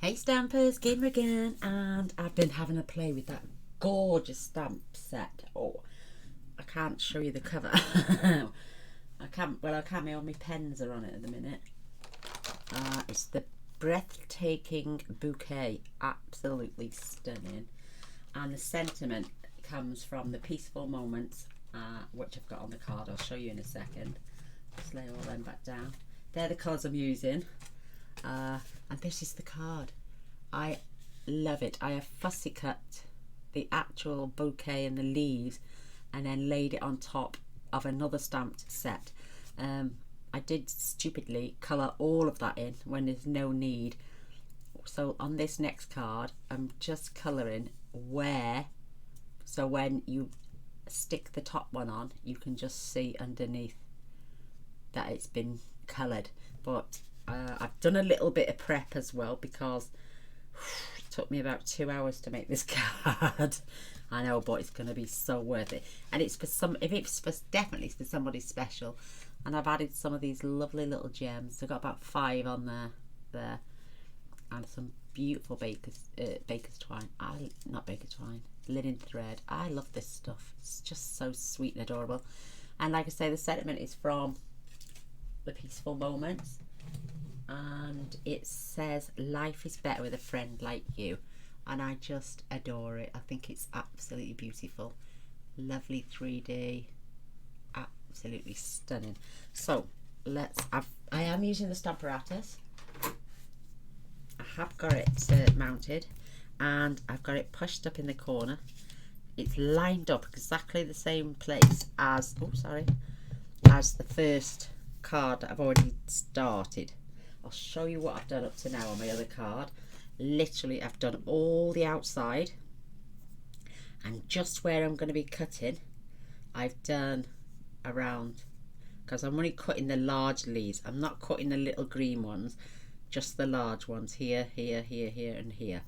Hey Stampers, Gaynor again, and I've been having a play with that gorgeous stamp set. Oh, I can't show you the cover. I can't, well I can, all my pens are on it at the minute. It's the Breathtaking Bouquet, absolutely stunning. And the sentiment comes from the peaceful moments, which I've got on the card. I'll show you in a second. Just lay all them back down. They're the cards I'm using. And this is the card. I love it. I have fussy cut the actual bouquet and the leaves and then laid it on top of another stamped set. I did stupidly colour all of that in when there's no need. So on this next card I'm just colouring where, so when you stick the top one on you can just see underneath that it's been coloured. But I've done a little bit of prep as well because it took me about 2 hours to make this card. I know, but it's going to be so worth it. And it's for some, if it's for, definitely for somebody special. And I've added some of these lovely little gems. I've got about 5 on there, and some beautiful baker's twine. Not baker's twine, linen thread. I love this stuff. It's just so sweet and adorable. And like I say, the sentiment is from the peaceful moments. And it says life is better with a friend like you, and I just adore it. I think it's absolutely beautiful, lovely 3D, absolutely stunning. So I am using the Stamparatus. I have got it mounted and I've got it pushed up in the corner. It's lined up exactly the same place as as the first card that I've already started. I'll show you what I've done up to now on my other card. Literally, I've done all the outside, and just where I'm going to be cutting, I've done around, because I'm only cutting the large leaves. I'm not cutting the little green ones, just the large ones here, here, here, here, and here.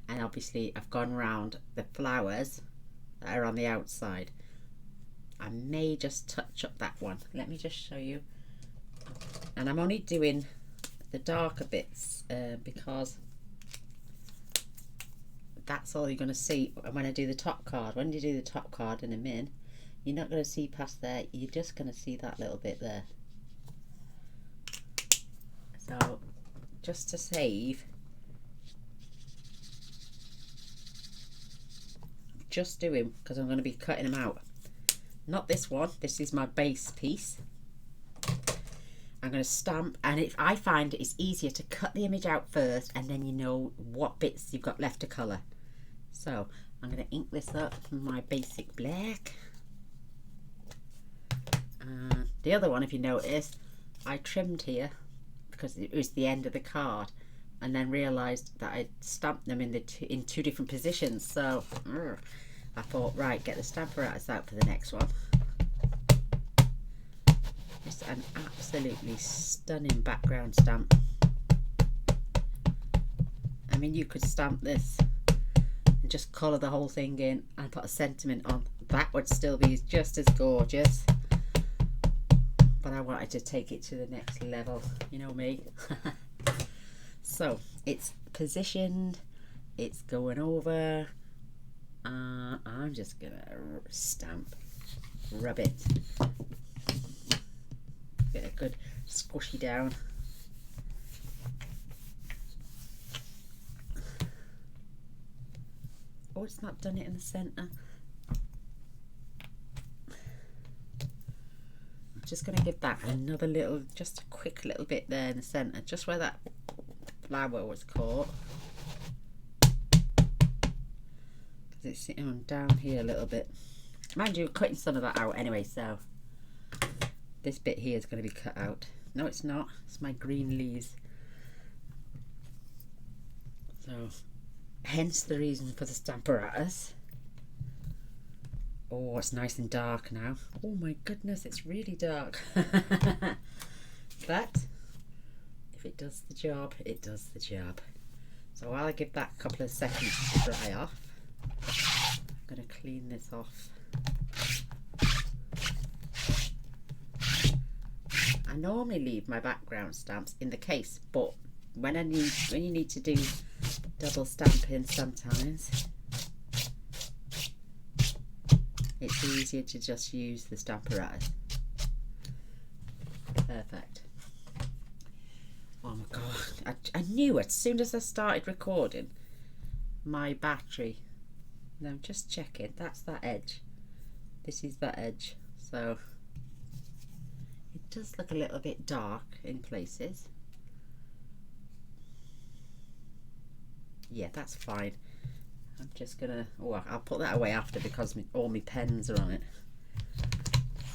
And obviously, I've gone round the flowers that are on the outside. I may just touch up that one. Let me just show you. And I'm only doing the darker bits because that's all you're going to see when I do the top card. When you do the top card in a min, you're not going to see past there. You're just going to see that little bit there. So just to save, I'm just doing, because I'm going to be cutting them out. Not this one. This is my base piece. I'm going to stamp, and I find it's easier to cut the image out first, and then you know what bits you've got left to colour. So I'm going to ink this up from my basic black. And the other one, if you notice, I trimmed here because it was the end of the card, and then realised that I stamped them in two different positions. So I thought, right, get the Stamparatus out for the next one. It's an absolutely stunning background stamp. I mean, you could stamp this and just colour the whole thing in and put a sentiment on. That would still be just as gorgeous. But I wanted to take it to the next level, you know me. So it's positioned, it's going over. I'm just gonna stamp, rub it. Get a good squishy down. Oh, it's not done it in the centre. I'm just going to give that another little, just a quick little bit there in the centre, just where that flower was caught. Because it's sitting on down here a little bit. Mind you, cutting some of that out anyway, so this bit here is going to be cut out. No, it's not. It's my green leaves. So, hence the reason for the Stamparatus. Oh, it's nice and dark now. Oh my goodness, it's really dark. But if it does the job, it does the job. So while I give that a couple of seconds to dry off, I'm going to clean this off. I normally leave my background stamps in the case, but when you need to do double stamping sometimes. It's easier to just use the stamparatus. Perfect. Oh my god, I knew as soon as I started recording my battery. No, just checking, that's that edge. This is that edge, so it does look a little bit dark in places. Yeah, that's fine. I'm just gonna, oh, I'll put that away after because all my pens are on it.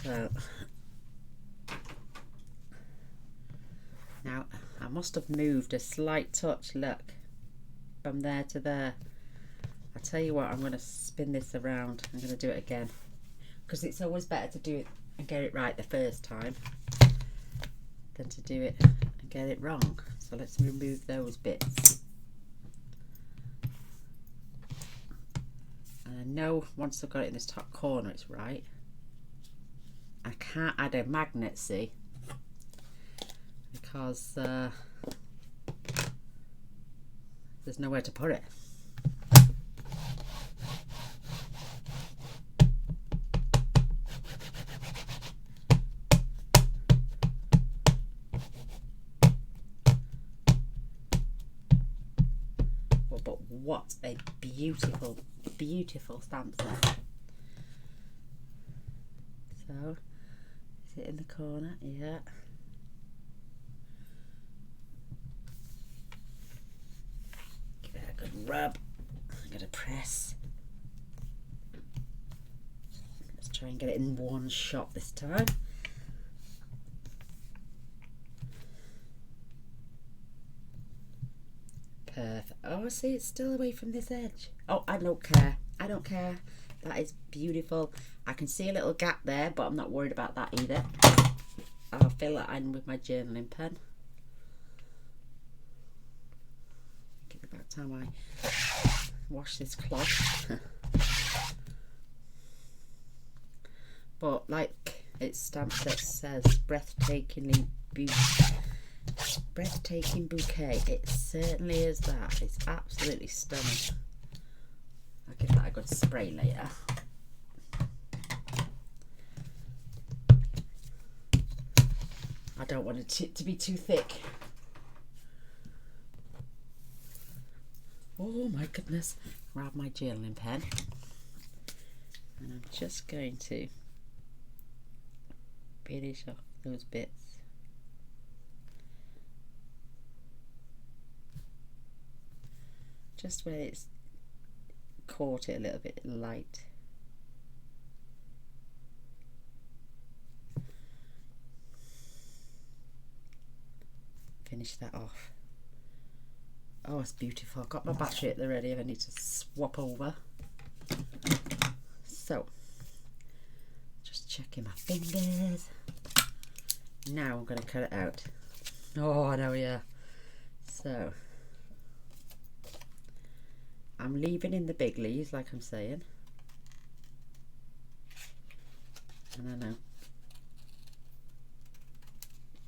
So now I must have moved a slight touch, look, from there to there. I tell you what, I'm going to spin this around. I'm going to do it again because it's always better to do it and get it right the first time than to do it and get it wrong. So let's remove those bits. And I know once I've got it in this top corner it's right. I can't add a magnet, see, because there's nowhere to put it. But what a beautiful, beautiful stamp set. So, is it in the corner? Yeah. Give it a good rub. I'm going to press. Let's try and get it in one shot this time. Perfect. Oh, see, it's still away from this edge. Oh, I don't care. I don't care. That is beautiful. I can see a little gap there, but I'm not worried about that either. I'll fill that in with my journaling pen. I think it's about time I wash this cloth. But like its stamp set says, breathtaking bouquet. It certainly is that. It's absolutely stunning. I'll give that a good spray later. I don't want it to be too thick. Oh my goodness. Grab my journaling pen. And I'm just going to finish off those bits. Just where it's caught it a little bit light. Finish that off. Oh, it's beautiful. I've got my battery at the ready if I need to swap over. So, just checking my fingers. Now I'm going to cut it out. Oh, I know, yeah. So, I'm leaving in the big leaves, like I'm saying. And I know.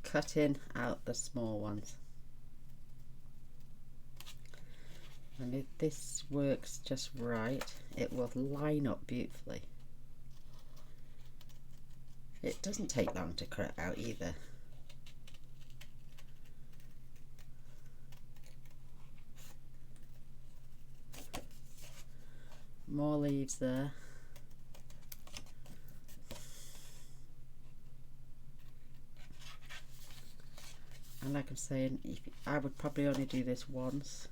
Cutting out the small ones. And if this works just right, it will line up beautifully. It doesn't take long to cut out either. More leaves there. And like I'm saying, I would probably only do this once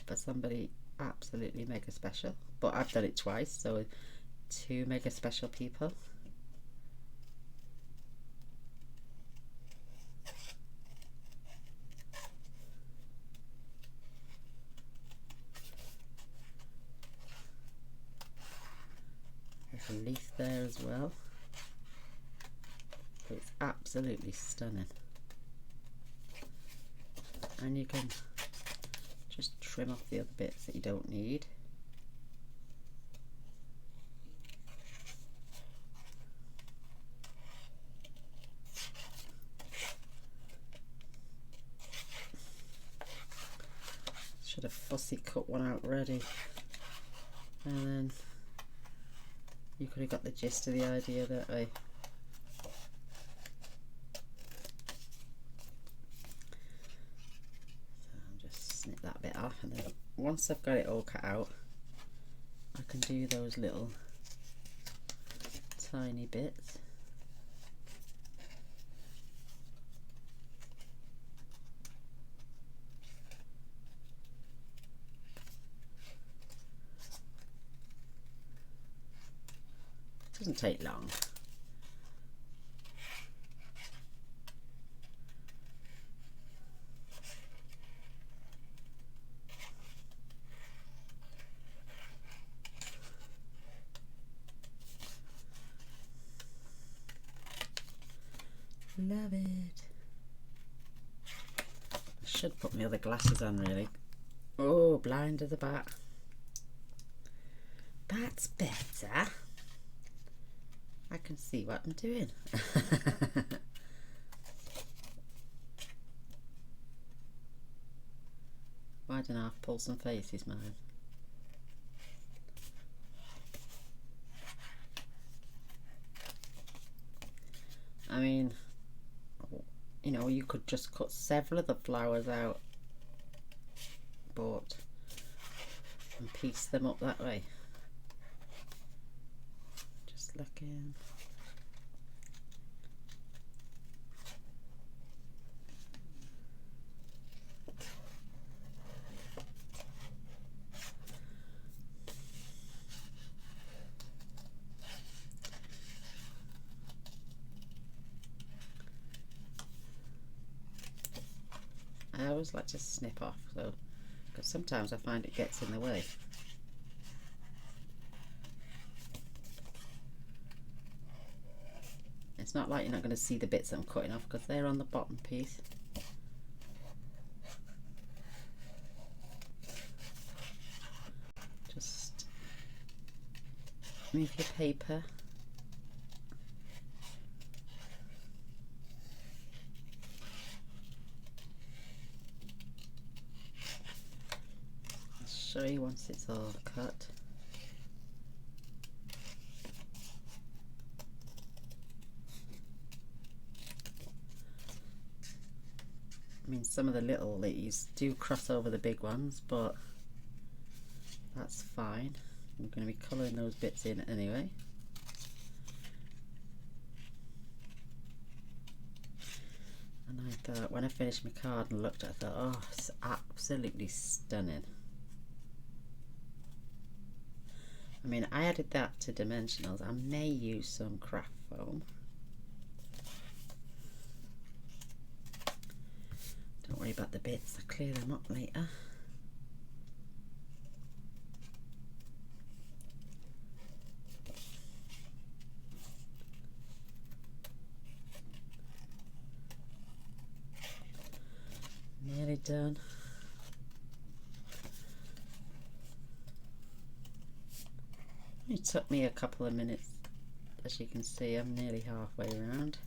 for somebody absolutely mega special, but I've done it twice, so 2 mega special people. There's a leaf there as well. It's absolutely stunning. And you can just trim off the other bits that you don't need. Should have fussy cut one out ready, and then you could have got the gist of the idea that way. So I'll just snip that bit off, and then once I've got it all cut out, I can do those little tiny bits. Doesn't take long. Love it. I should put my other glasses on really. Oh, blind as a bat. That's better. I can see what I'm doing. Why don't I pull some faces, man? I mean, you know, you could just cut several of the flowers out, but and piece them up that way. Just looking. I always like to snip off though, because sometimes I find it gets in the way. It's not like you're not going to see the bits that I'm cutting off because they're on the bottom piece. Just move your paper. I'll show you once it's all cut. I mean, some of the little leaves do cross over the big ones, but that's fine. I'm going to be colouring those bits in anyway. And I thought, when I finished my card and looked at it, I thought, oh, it's absolutely stunning. I mean, I added that to dimensionals. I may use some craft foam. Don't worry about the bits, I'll clear them up later. Nearly done. It took me a couple of minutes. As you can see, I'm nearly halfway around.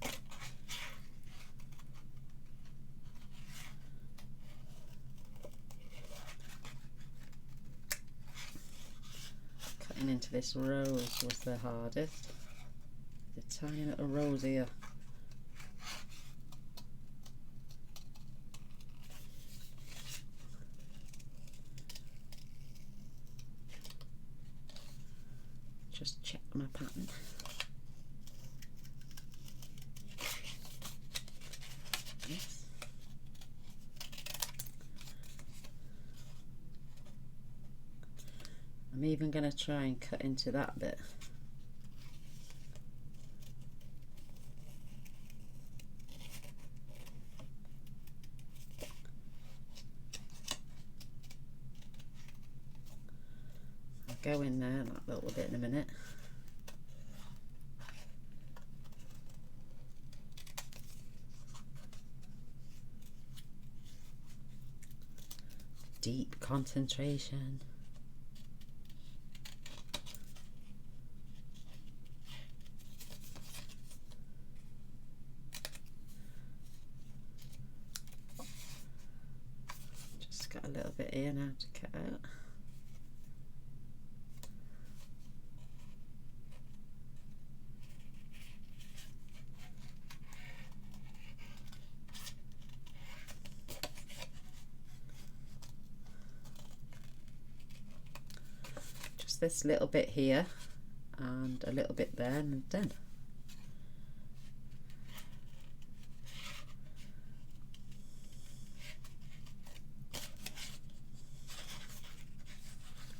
Cutting into this rose was the hardest. The tiny little rose here. Just check my pattern. Yes. I'm even going to try and cut into that bit. Go in there, that little bit in a minute. Deep concentration. Just just got a little bit here now to cut out. Just this little bit here and a little bit there and done.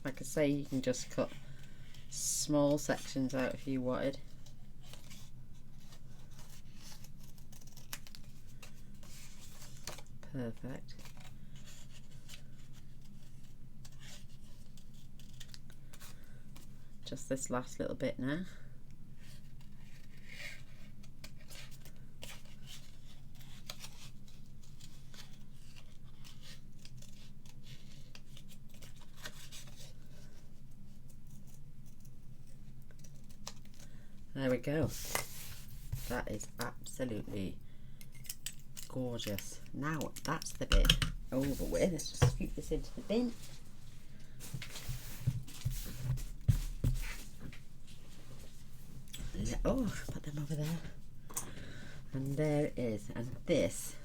Like I say, you can just cut small sections out if you wanted. Perfect. Just this last little bit now. There we go. That is absolutely gorgeous. Now that's the bit over with. Let's just scoop this into the bin. Oh, put them over there. And there it is. And this,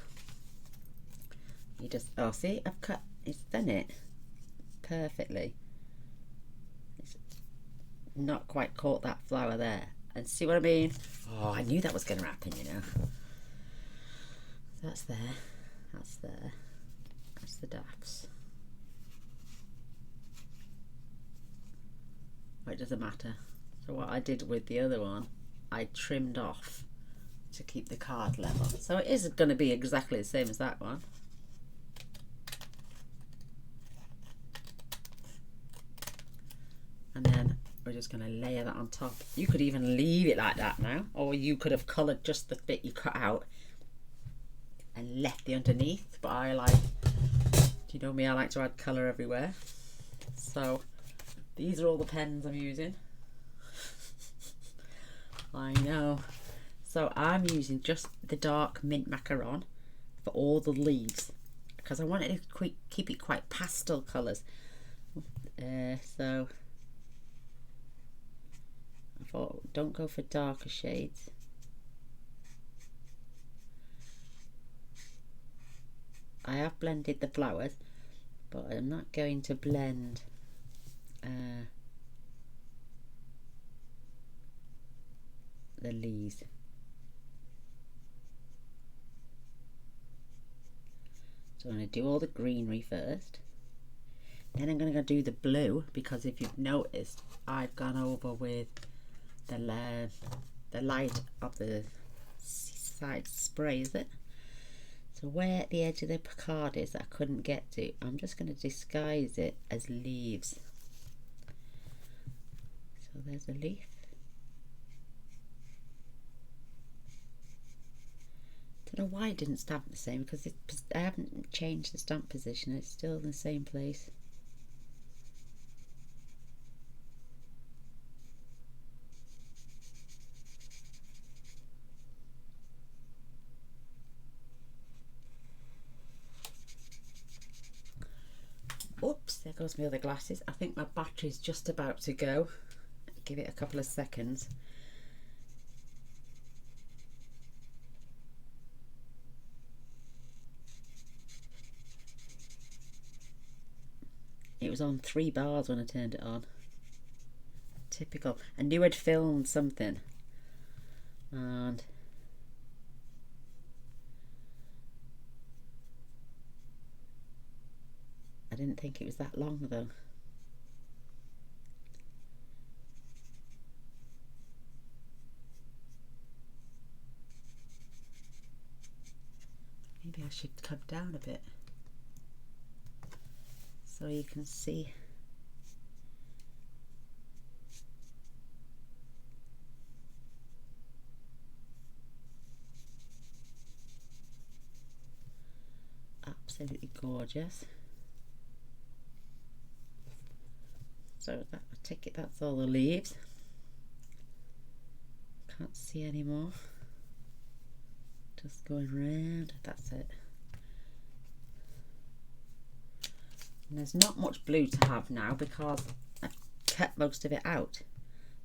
you just, oh, see, I've cut, it's done it perfectly. It's not quite caught that flower there. And see what I mean? Oh, I knew that was going to happen, you know. That's there. That's there. That's the daffs. It doesn't matter. So what I did with the other one, I trimmed off to keep the card level. So it is going to be exactly the same as that one. And then we're just going to layer that on top. You could even leave it like that now, or you could have coloured just the bit you cut out and left the underneath, but I like, do you know me, I like to add colour everywhere. So these are all the pens I'm using. I know. So I'm using just the dark mint macaron for all the leaves because I wanted to keep it quite pastel colours. So I thought, don't go for darker shades. I have blended the flowers, but I'm not going to blend the leaves. So I'm going to do all the greenery first. Then I'm going to go do the blue, because if you've noticed, I've gone over with the light of the side spray, is it? So where the edge of the card is that I couldn't get to, I'm just going to disguise it as leaves. So there's a leaf. Don't know why it didn't stamp the same, because I haven't changed the stamp position, it's still in the same place. Oops, there goes my other glasses. I think my battery's just about to go. Give it a couple of seconds. It was on 3 bars when I turned it on. Typical. I knew I'd filmed something, and I didn't think it was that long though. Maybe I should come down a bit so you can see. Absolutely gorgeous. So that, I take it that's all the leaves. Can't see any more. Just going round, that's it. And there's not much blue to have now because I've cut most of it out.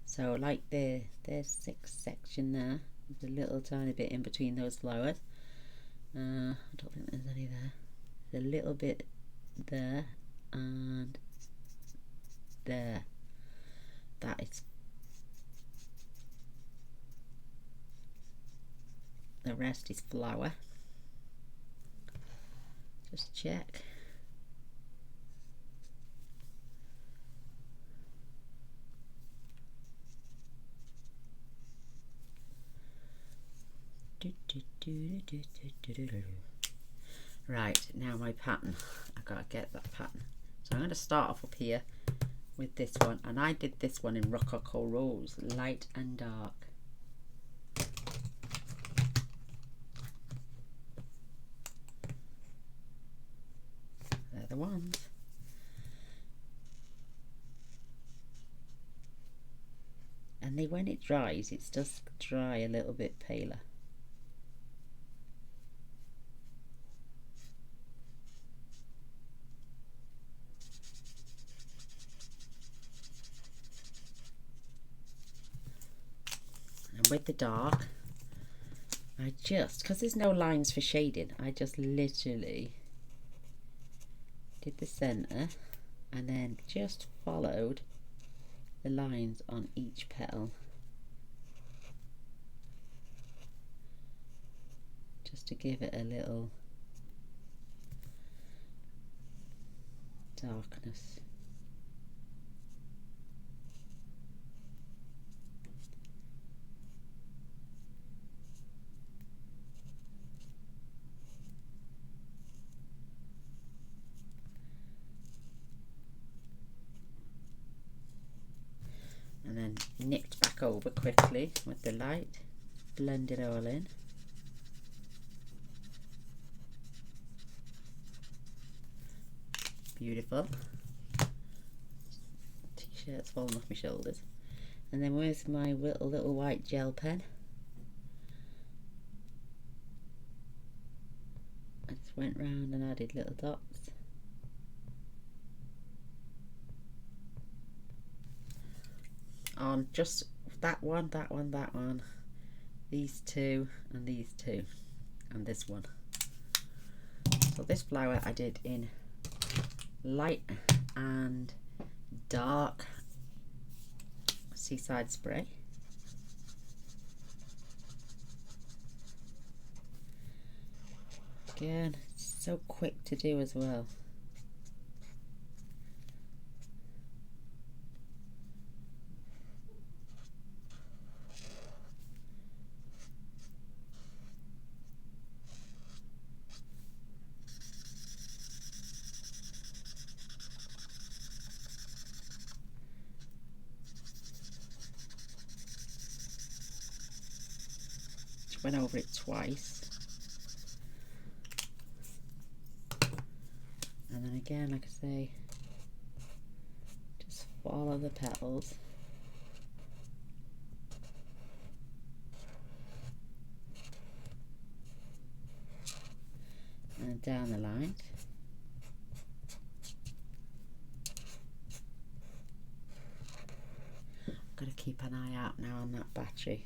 So like there's 6 section there. There's a little tiny bit in between those flowers. I don't think there's any there. There's a little bit there and there. That is. The rest is flower. Just check. Right, now my pattern. I gotta get that pattern. So I'm going to start off up here with this one, and I did this one in Rococo Rose, light and dark. They're the ones. And then when it dries, it does dry a little bit paler. And with the dark, I just, because there's no lines for shading, I just literally did the center and then just followed the lines on each petal, just to give it a little darkness. And then nipped back over quickly with the light, blend it all in. Beautiful. T-shirt's falling off my shoulders. And then where's my little white gel pen? I just went round and added little dots. On just that one, that one, that one, these two and these two, and this one. So this flower I did in light and dark Seaside Spray. Again, it's so quick to do as well. Went over it twice, and then again, like I say, just follow the petals and down the line. Got to keep an eye out now on that battery.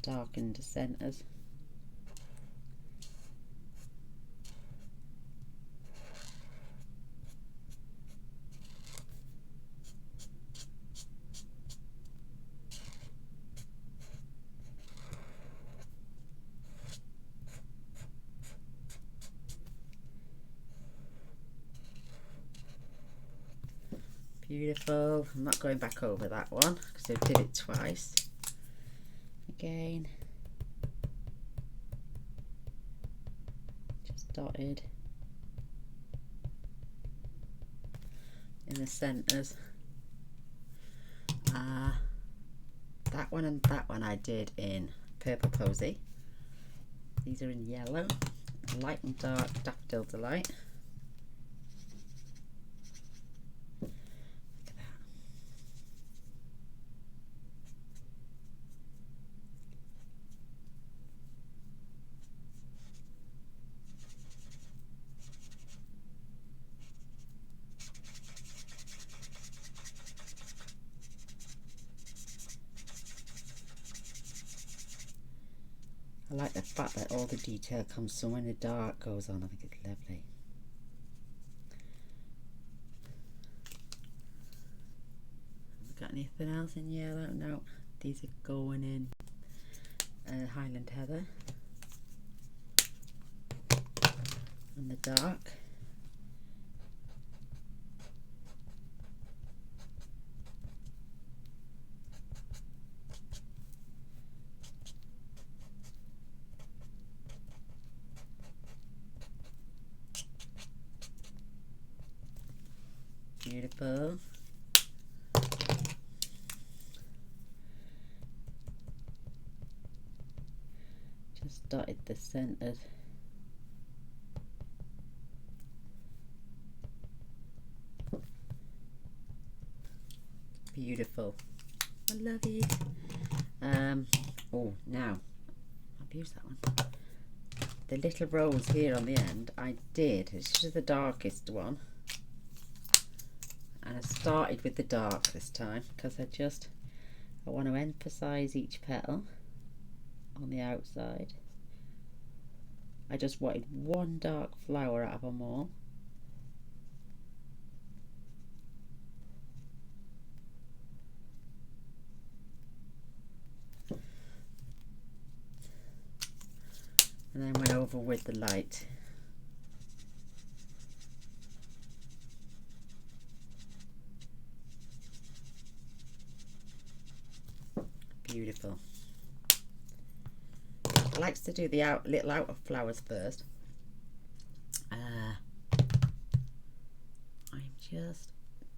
Darken the centers. Beautiful. I'm not going back over that one because I did it twice. Again, just dotted in the centers. That one and that one I did in Purple Posy. These are in yellow, light and dark Daffodil Delight. I like the fact that all the detail comes, so when the dark goes on, I think it's lovely. Have we got anything else in yellow? No, these are going in Highland Heather and the dark. Beautiful. Just dotted the centered. Beautiful. I love it. Oh, now I've used that one. The little rose here on the end, it's just the darkest one. And I started with the dark this time because I want to emphasize each petal on the outside. I just wanted one dark flower out of them all. And then went over with the light. Beautiful. I like to do the little outer flowers first.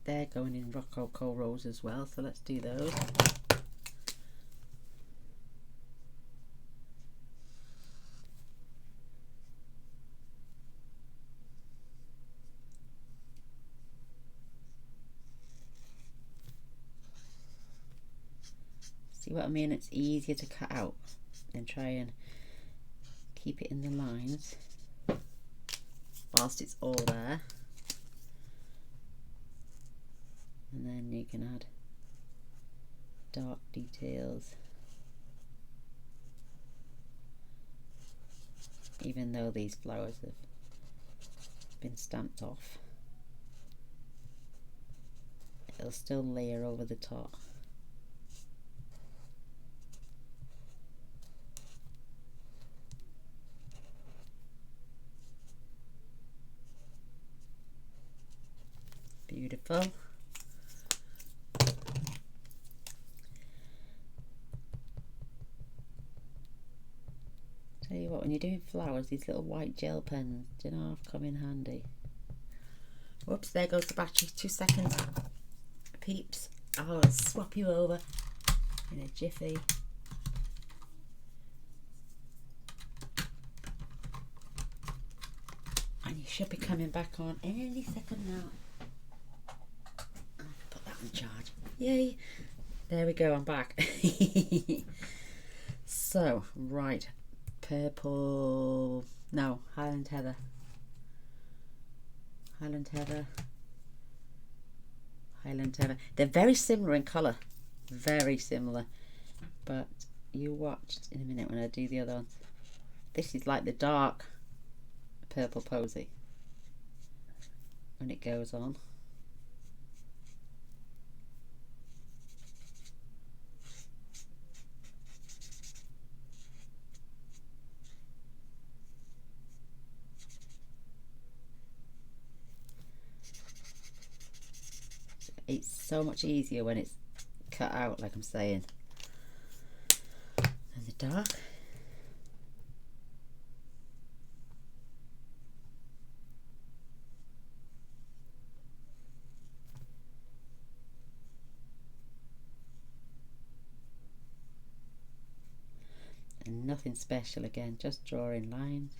They're going in Rococo Rose as well, so let's do those. See what I mean? It's easier to cut out than try and keep it in the lines whilst it's all there. And then you can add dark details, even though these flowers have been stamped off, it'll still layer over the top. Beautiful. Tell you what, when you're doing flowers, these little white gel pens, do you know, have come in handy. Whoops, there goes the battery. 2 seconds. Peeps, I'll swap you over in a jiffy. And you should be coming back on any second now. I'll put that on charge. Yay! There we go, I'm back. So, right. Purple, no, Highland Heather. Highland Heather. Highland Heather. They're very similar in colour. Very similar. But you watched in a minute when I do the other ones. This is like the dark purple posy when it goes on. It's so much easier when it's cut out, like I'm saying. And the dark. And nothing special again, just drawing lines.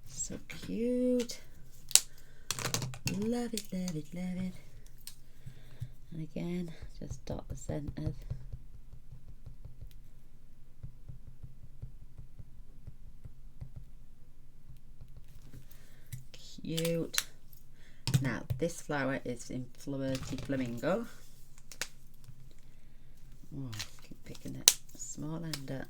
So cute. Love it, love it, love it. And again, just dot the centers. cute. Now this flower is in Flirty Flamingo. Oh, keep picking it. Small ender.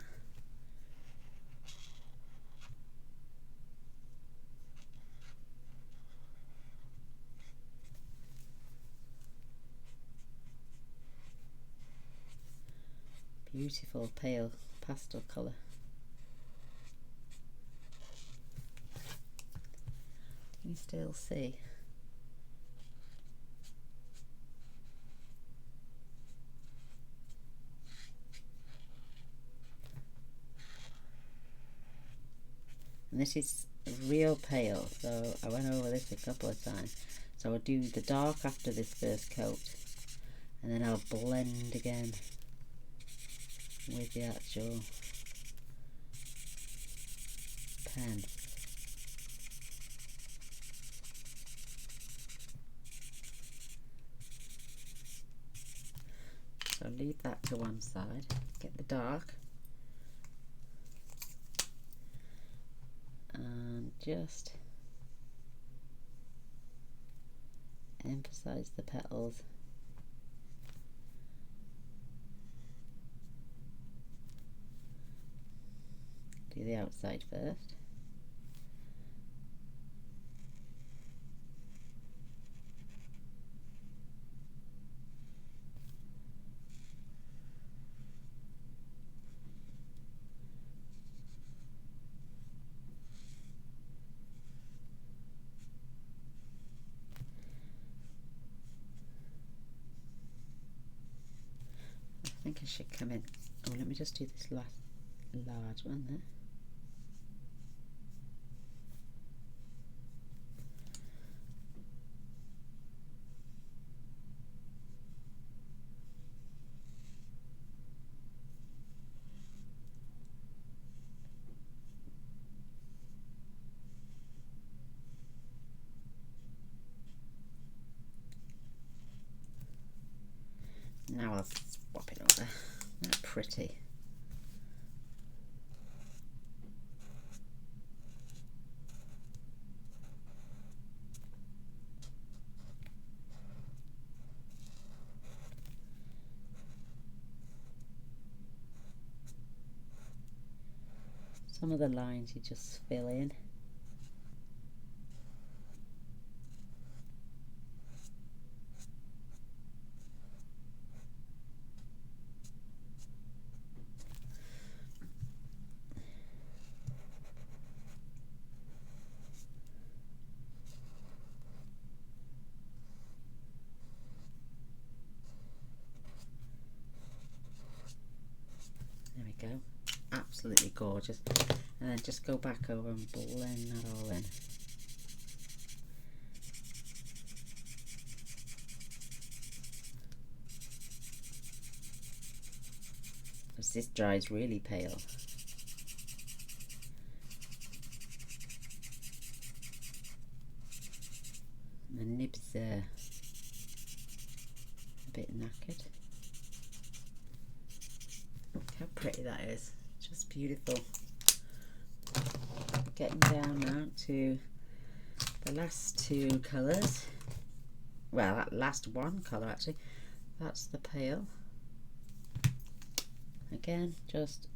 Beautiful pale pastel colour. Can you still see? And this is real pale, so I went over this a couple of times. So I'll do the dark after this first coat, and then I'll blend again with the actual pen. So leave that to one side, get the dark, and just emphasize the petals. Do the outside first. I think I should come in. Oh, let me just do this last large one there. Now I'll swap it over. That's pretty. Some of the lines you just fill in. There we go. Absolutely gorgeous. And then just go back over and blend that all in. Because this dries really pale. The nibs there a bit knackered. Look how pretty that is. Just beautiful. Getting down now to the last two colours. Well, that last one colour actually. That's the pale. Again, just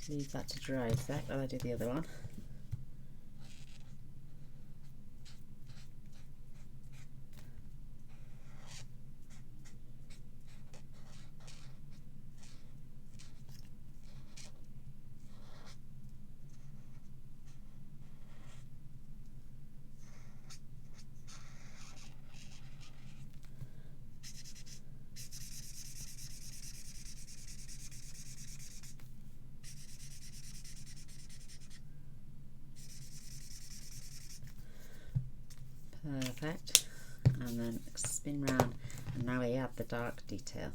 leave that to dry a sec while I do the other one. Perfect. And then spin round, and now we add the dark detail.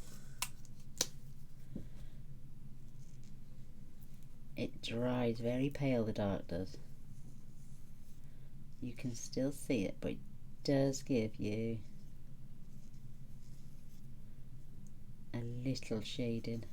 dries very pale, the dark does. You can still see it, but it does give you a little shading.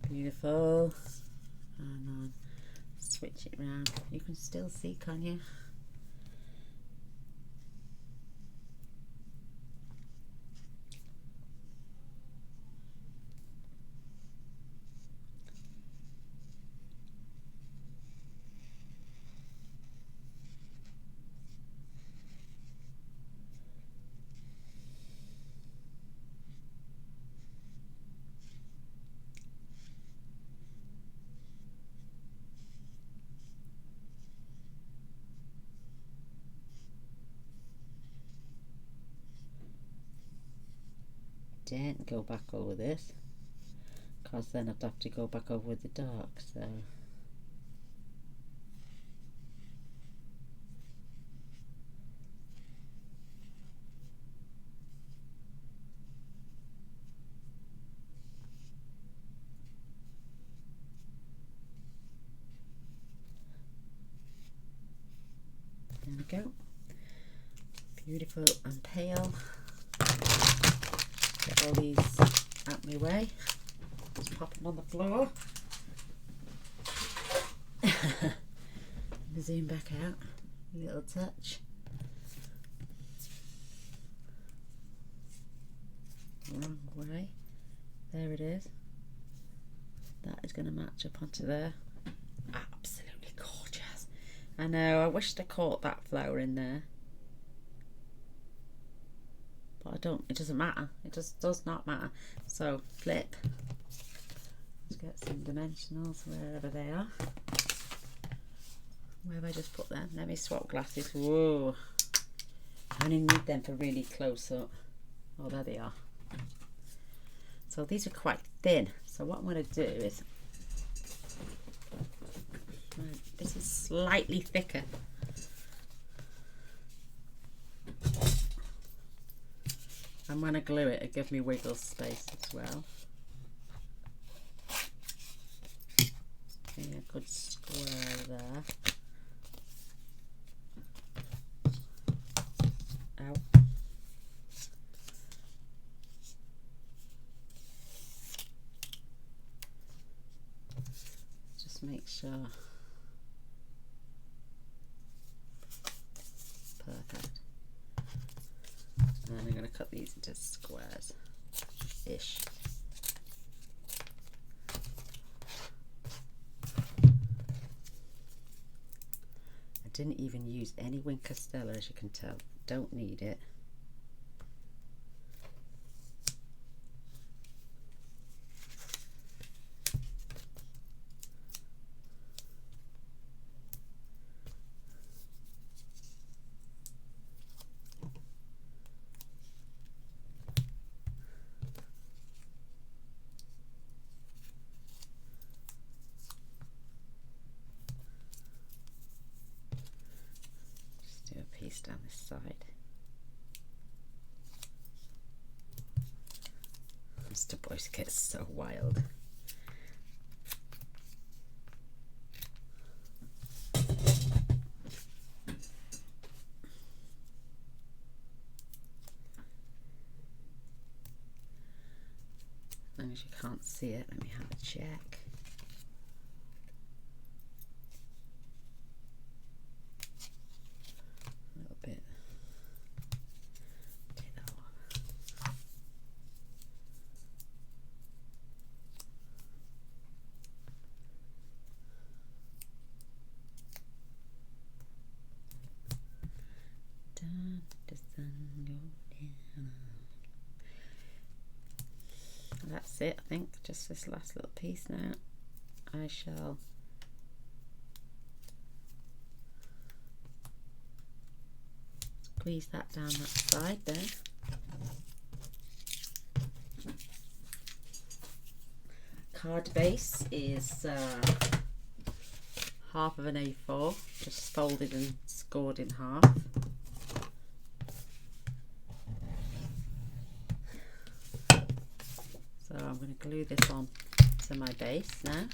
Beautiful. And then switch it round. You can still see, can't you? Don't go back over this, because then I'd have to go back over with the dark, so there we go. Beautiful and pale. Get all these out my way. Just pop them on the floor. Zoom back out. A little touch. Wrong way. There it is. That is going to match up onto there. Absolutely gorgeous. I know, I wished I caught that flower in there. But I don't, it doesn't matter. It just does not matter. So flip. Let's get some dimensionals wherever they are. Where have I just put them? Let me swap glasses. Whoa. I only need them for really close up. Oh, there they are. So these are quite thin. So what I'm going to do is, this is slightly thicker. I'm going to glue it and give me wiggle space as well. Okay, a good square there. Ow. Just make sure. Perfect. And I'm going to cut these into squares-ish. I didn't even use any wing castella, as you can tell. Don't need it. Piece down this side. Mr. Boyce gets so wild. As long as you can't see it, let me have a check. that's it, I think. Just this last little piece now. I shall squeeze that down that side there. Card base is half of an A4, just folded and scored in half. So I'm going to glue this on to my base now.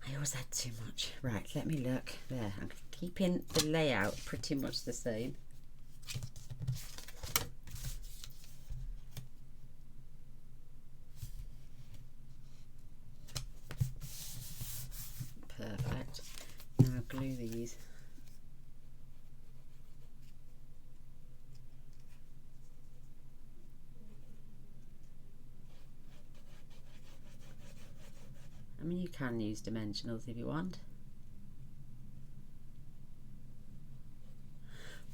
I always add too much. Right, let me look. There, I'm keeping the layout pretty much the same. Perfect. Now glue these. I mean, you can use dimensionals if you want.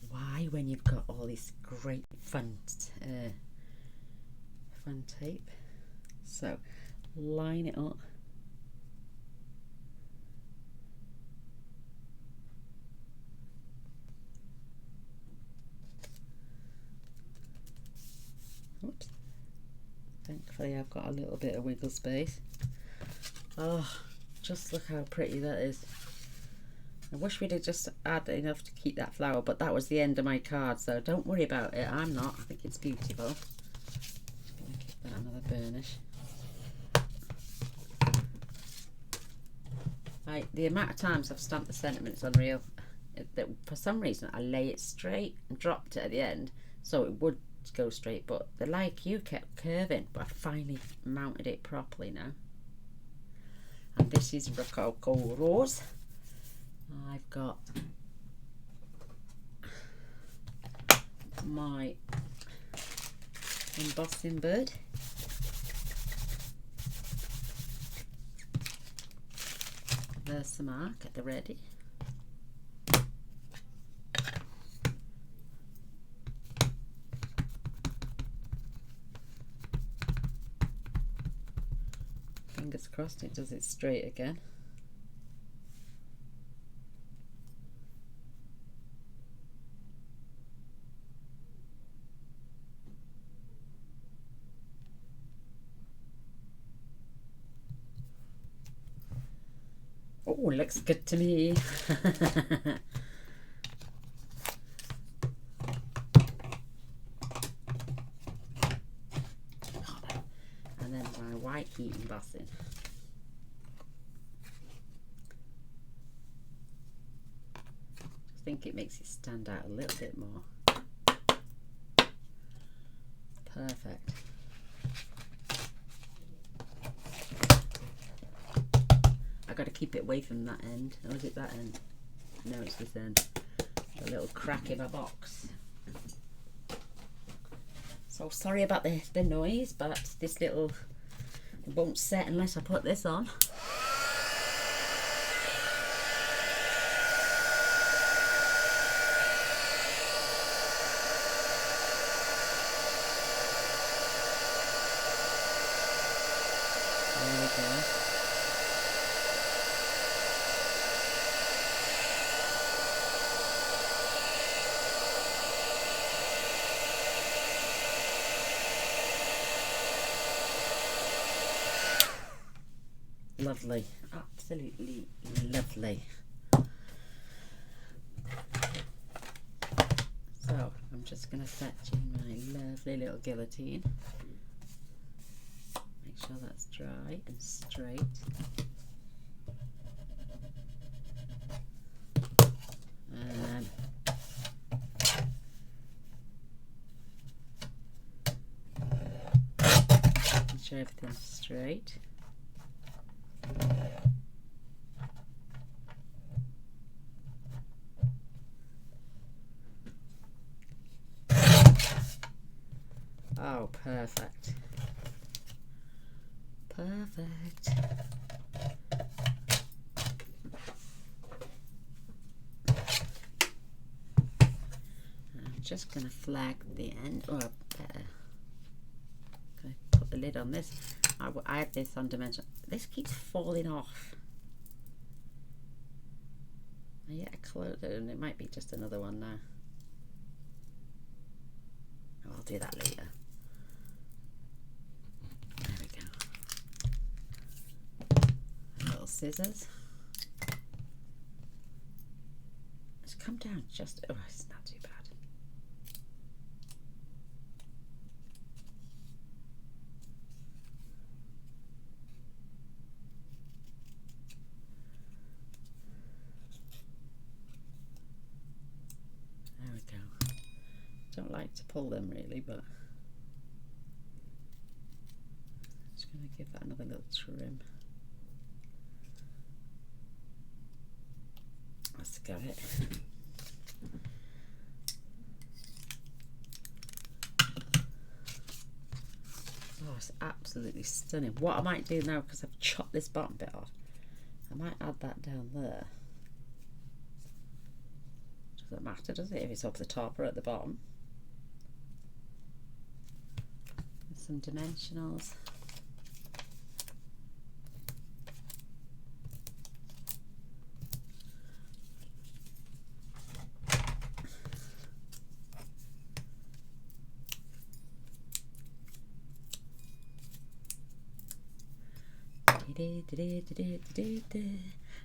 Why, when you've got all this great fun tape? So line it up. Oops. Thankfully I've got a little bit of wiggle space. Oh, just look how pretty that is. I wish we'd have just had enough to keep that flower, but that was the end of my card, so don't worry about it. I'm not. I think it's beautiful. Just going to give that another burnish. The amount of times I've stamped the sentiment is unreal. For some reason I lay it straight and dropped it at the end, so it would go straight, but the like you kept curving, but I finally mounted it properly now. And this is Rococo Rose. I've got my embossing bird. There's some mark at the ready. Fingers crossed it does it straight again. Oh, looks good to me. And then my white heat embossing. I think it makes it stand out a little bit more. Perfect. I've got to keep it away from that end. Or is it that end? No, it's this end. A little crack in my box. So sorry about the noise, but this little, it won't set unless I put this on. There we go. Lovely, absolutely lovely. So I'm just going to fetch in my lovely little guillotine. Make sure that's dry and straight. And make sure everything's straight. Oh, perfect. Perfect. just going to flag the end, or better, going to put the lid on this. I had this on dimension. This keeps falling off. Yeah, close it, and it might be just another one now. Oh, I'll do that later. There we go. Little scissors. It's come down just. Oh, it's not too bad. There we go. Don't like to pull them really, but just going to give that another little trim. That's got it. Oh, it's absolutely stunning. What I might do now, because I've chopped this bottom bit off, I might add that down there. Doesn't matter, does it, if it's up the top or at the bottom? With some dimensionals.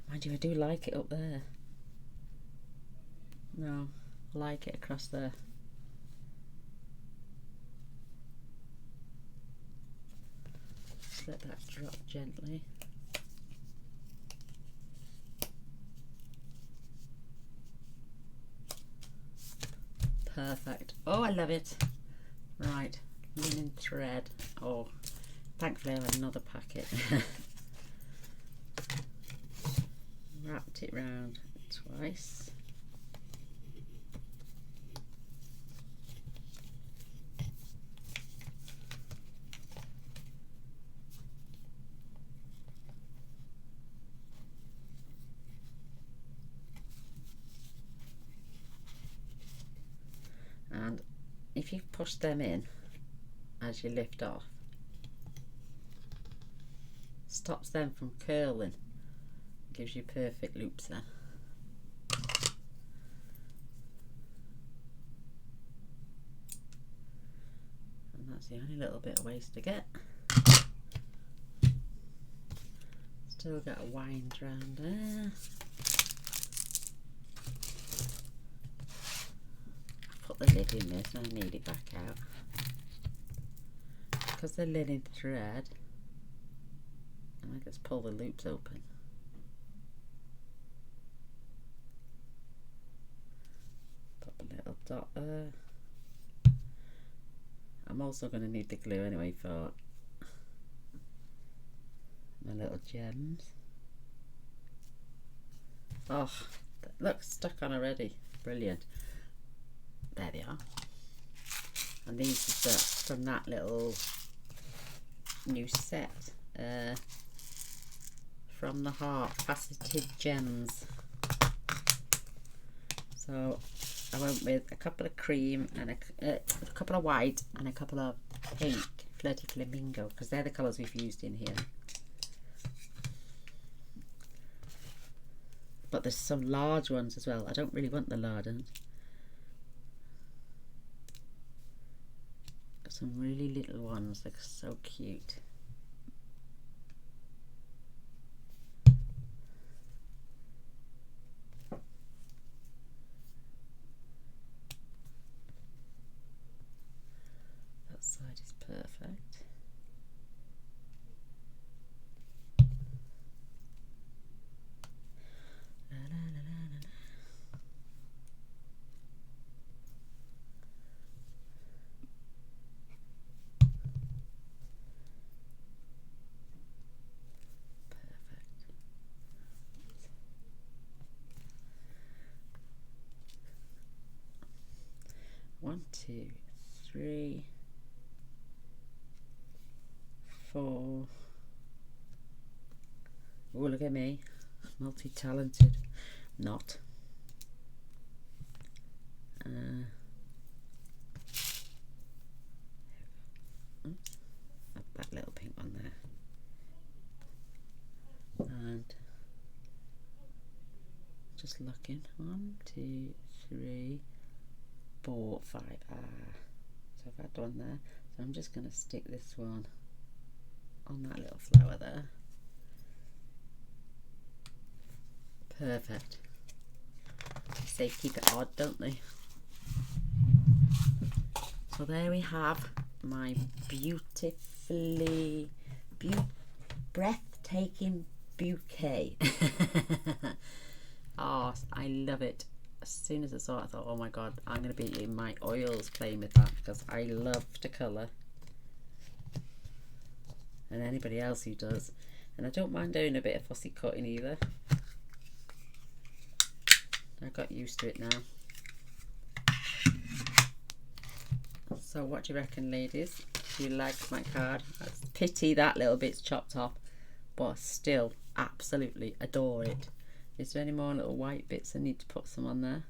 Mind you, I do like it up there. No, I like it across there. Just let that drop gently. Perfect. Oh, I love it. Right, linen thread. Oh, thankfully I have another packet. Wrapped it round twice. And if you push them in as you lift off, stops them from curling, gives you perfect loops then. And that's the only little bit of waste to get. Still got a wind round there. Put the lid in this and I need it back out. Because the linen thread, and I just pull the loops open. Pop a little dot there. I'm also going to need the glue anyway for my little gems. Oh, look, stuck on already. Brilliant. There they are. And these are from that little new set. From the Heart Faceted Gems. So I went with a couple of cream and a couple of white and a couple of pink Flirty Flamingo, because they're the colours we've used in here. But there's some large ones as well. I don't really want the large ones. Got some really little ones, they're so cute. That side is perfect. One, two, three, 4. Oh, look at me, multi-talented. Not. that little pink one there. And just looking, 1, 2, 3, 4, 5. So I've had one there. So I'm just going to stick this one on that little flower there. Perfect. They say keep it odd, don't they? So there we have my breathtaking bouquet. Oh, I love it. As soon as I saw it, I thought, oh my god, I'm going to be in my oils playing with that, because I love to colour. And anybody else who does. And I don't mind doing a bit of fussy cutting either. I got used to it now. So what do you reckon, ladies? Do you like my card? It's pity that little bit's chopped off, but I still absolutely adore it. Is there any more little white bits I need to put some on there?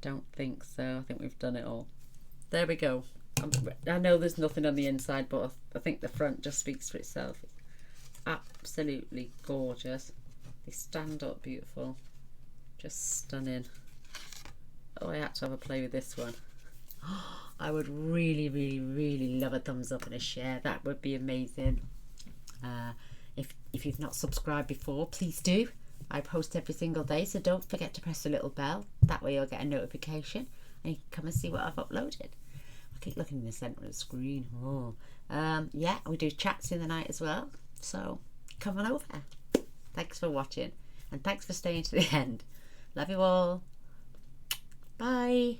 Don't think so. I think we've done it all. There we go. I know there's nothing on the inside, but I think the front just speaks for itself. It's absolutely gorgeous. They stand up beautiful. Just stunning. Oh, I had to have a play with this one. I would really, really, really love a thumbs up and a share. That would be amazing. If you've not subscribed before, please do. I post every single day, so don't forget to press the little bell. That way you'll get a notification and you can come and see what I've uploaded. I keep looking in the centre of the screen. Oh, yeah, we do chats in the night as well. So come on over. Thanks for watching and thanks for staying to the end. Love you all. Bye.